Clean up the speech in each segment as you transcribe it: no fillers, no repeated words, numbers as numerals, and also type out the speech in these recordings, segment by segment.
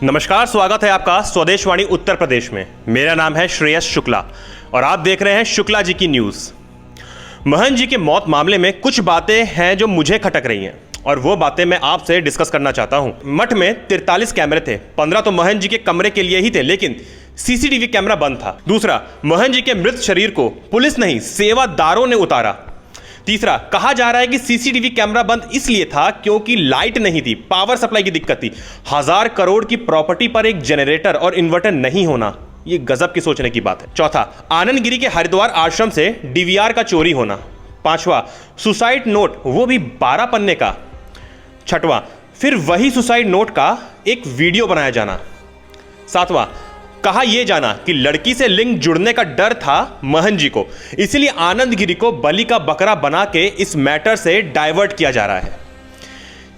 नमस्कार, स्वागत है आपका स्वदेशवाणी उत्तर प्रदेश में। मेरा नाम है श्रेयस शुक्ला और आप देख रहे हैं शुक्ला जी की न्यूज़। महंत जी के मौत मामले में कुछ बातें हैं जो मुझे खटक रही हैं और वो बातें मैं आपसे डिस्कस करना चाहता हूं। मठ में 43 कैमरे थे, 15 तो महंत जी के कमरे के लिए ही थे, लेकिन सीसीटीवी कैमरा बंद था। दूसरा, महंत जी के मृत शरीर को पुलिस नहीं सेवादारों ने उतारा। तीसरा, कहा जा रहा है कि सीसीटीवी कैमरा बंद इसलिए था क्योंकि लाइट नहीं थी, पावर सप्लाई की दिक्कत थी। 1000 करोड़ की प्रॉपर्टी पर एक जनरेटर और इन्वर्टर नहीं होना, यह गजब की सोचने की बात है। चौथा, आनंद गिरी के हरिद्वार आश्रम से डीवीआर का चोरी होना। पांचवा, सुसाइड नोट, वो भी 12 पन्ने का। छठवां, फिर वही सुसाइड नोट का एक वीडियो बनाया जाना। सातवां, कहा यह जाना कि लड़की से लिंग जुड़ने का डर था महंत जी को, इसलिए आनंद गिरी को बलि का बकरा बना के इस मैटर से डाइवर्ट किया जा रहा है।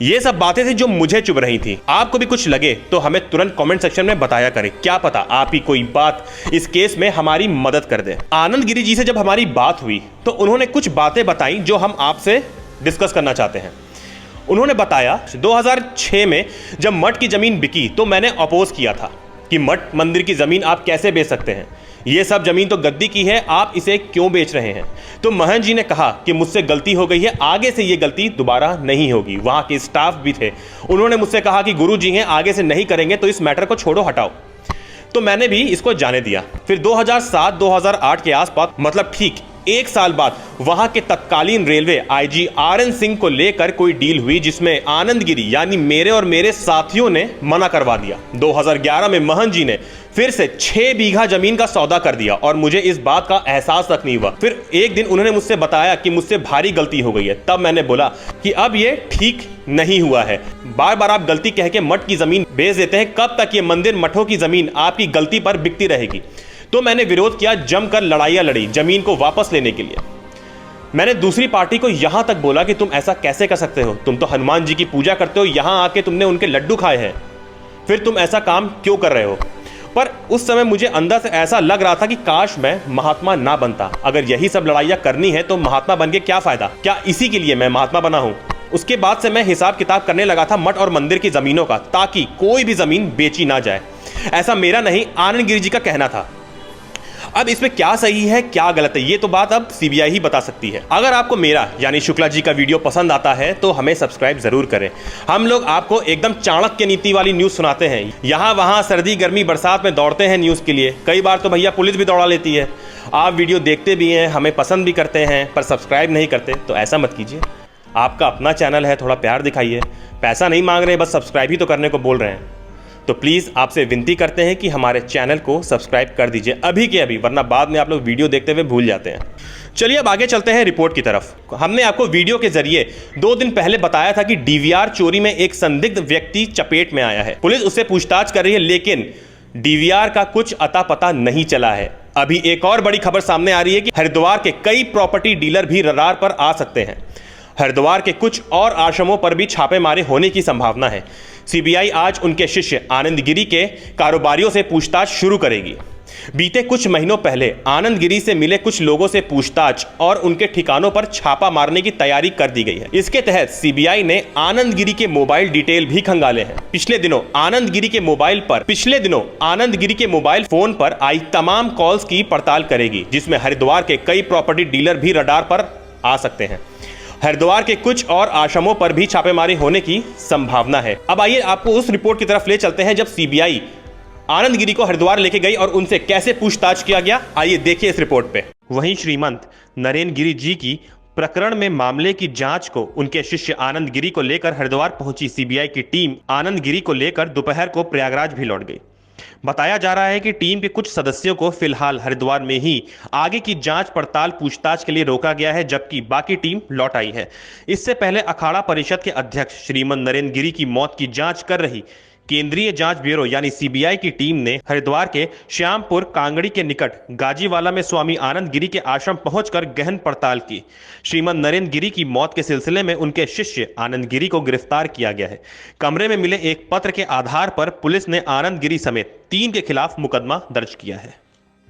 ये सब बातें थी जो मुझे चुभ रही थी। आपको भी कुछ लगे तो हमें तुरंत कमेंट सेक्शन में बताया करें, क्या पता आप ही कोई बात इस केस में हमारी मदद कर दे। आनंद गिरी जी से जब हमारी बात हुई तो उन्होंने कुछ बातें बताई जो हम आपसे डिस्कस करना चाहते हैं। उन्होंने बताया 2006 में जब मठ की जमीन बिकी तो मैंने अपोज किया था कि मठ मंदिर की जमीन आप कैसे बेच सकते हैं, ये सब जमीन तो गद्दी की है, आप इसे क्यों बेच रहे हैं। तो महंत जी ने कहा कि मुझसे गलती हो गई है, आगे से ये गलती दोबारा नहीं होगी। वहां के स्टाफ भी थे, उन्होंने मुझसे कहा कि गुरु जी हैं, आगे से नहीं करेंगे तो इस मैटर को छोड़ो, हटाओ। तो मैंने भी इसको जाने दिया। फिर 2007-2008 के आसपास, मतलब ठीक 1 साल बाद, वहां के तत्कालीन रेलवे आईजी RN सिंह को लेकर कोई डील हुई जिसमें आनंद गिरी यानी मेरे और मेरे साथियों ने मना करवा दिया। 2011 में महंत जी ने फिर से 6 बीघा जमीन का सौदा कर दिया और मुझे इस बात का एहसास तक नहीं हुआ। फिर एक दिन उन्होंने मुझसे बताया कि मुझसे भारी गलती हो गई है। तब मैंने बोला कि अब ये ठीक नहीं हुआ है, बार बार आप गलती कह के मठ की जमीन बेच देते हैं, कब तक ये मंदिर मठों की जमीन आपकी गलती पर बिकती रहेगी। तो मैंने विरोध किया, जमकर लड़ाइयां लड़ी जमीन को वापस लेने के लिए। मैंने दूसरी पार्टी को यहां तक बोला कि तुम ऐसा कैसे कर सकते हो, तुम तो हनुमान जी की पूजा करते हो, यहां आके तुमने उनके लड्डू खाए हैं, फिर तुम ऐसा काम क्यों कर रहे हो। पर उस समय मुझे अंदर से ऐसा लग रहा था कि काश मैं महात्मा ना बनता। अगर यही सब लड़ाइयां करनी है तो महात्मा बन के क्या फायदा, क्या इसी के लिए मैं महात्मा बना हूं। उसके बाद से मैं हिसाब किताब करने लगा था मठ और मंदिर की जमीनों का, ताकि कोई भी जमीन बेची ना जाए। ऐसा मेरा नहीं, आनंद गिरी जी का कहना था। अब इसमें क्या सही है क्या गलत है ये तो बात अब CBI ही बता सकती है। अगर आपको मेरा यानी शुक्ला जी का वीडियो पसंद आता है तो हमें सब्सक्राइब जरूर करें। हम लोग आपको एकदम चाणक्य नीति वाली न्यूज़ सुनाते हैं, यहाँ वहाँ सर्दी गर्मी बरसात में दौड़ते हैं न्यूज़ के लिए, कई बार तो भैया पुलिस भी दौड़ा लेती है। आप वीडियो देखते भी हैं, हमें पसंद भी करते हैं, पर सब्सक्राइब नहीं करते, तो ऐसा मत कीजिए। आपका अपना चैनल है, थोड़ा प्यार दिखाइए। पैसा नहीं मांग रहे, बस सब्सक्राइब ही तो करने को बोल रहे हैं। तो प्लीज़ आपसे विनती करते हैं कि हमारे चैनल को सब्सक्राइब कर दीजिए अभी के अभी, वरना बाद में आप लोग वीडियो देखते हुए भूल जाते हैं। चलिए अब आगे चलते हैं रिपोर्ट की तरफ। हमने आपको वीडियो के जरिए 2 दिन पहले बताया था कि DVR चोरी में एक संदिग्ध व्यक्ति चपेट में आया है। पुलिस उससे पूछताछ कर रही है, लेकिन DVR का कुछ अता पता नहीं चला है। अभी एक और बड़ी खबर सामने आ रही है कि हरिद्वार के कई प्रॉपर्टी डीलर भी रडार पर आ सकते हैं। हरिद्वार के कुछ और आश्रमों पर भी छापेमारी होने की संभावना है। CBI आज उनके शिष्य आनंद गिरी के कारोबारियों से पूछताछ शुरू करेगी। बीते कुछ महीनों पहले आनंद गिरी से मिले कुछ लोगों से पूछताछ और उनके ठिकानों पर छापा मारने की तैयारी कर दी गई है। इसके तहत CBI ने आनंद गिरी के मोबाइल डिटेल भी खंगाले हैं। पिछले दिनों आनंद गिरी के मोबाइल फोन पर आई तमाम कॉल्स की पड़ताल करेगी, जिसमें हरिद्वार के कई प्रॉपर्टी डीलर भी रडार पर आ सकते हैं। हरिद्वार के कुछ और आश्रमों पर भी छापेमारी होने की संभावना है। अब आइए आपको उस रिपोर्ट की तरफ ले चलते हैं जब CBI आनंद गिरी को हरिद्वार लेके गई और उनसे कैसे पूछताछ किया गया। आइए देखिए इस रिपोर्ट पे। वहीं श्रीमंत नरेंद्र गिरी जी की प्रकरण में मामले की जांच को उनके शिष्य आनंद गिरी को लेकर हरिद्वार पहुंची CBI की टीम आनंद गिरी को लेकर दोपहर को प्रयागराज भी लौट गई। बताया जा रहा है कि टीम के कुछ सदस्यों को फिलहाल हरिद्वार में ही आगे की जांच पड़ताल पूछताछ के लिए रोका गया है, जबकि बाकी टीम लौट आई है। इससे पहले अखाड़ा परिषद के अध्यक्ष श्रीमंत नरेंद्र गिरी की मौत की जांच कर रही केंद्रीय जांच ब्यूरो यानी CBI की टीम ने हरिद्वार के श्यामपुर कांगड़ी के निकट गाजीवाला में स्वामी आनंद गिरी के आश्रम पहुंचकर गहन पड़ताल की। श्रीमंत नरेंद्र गिरी की मौत के सिलसिले में उनके शिष्य आनंद गिरी को गिरफ्तार किया गया है। कमरे में मिले एक पत्र के आधार पर पुलिस ने आनंद गिरी समेत 3 के खिलाफ मुकदमा दर्ज किया है।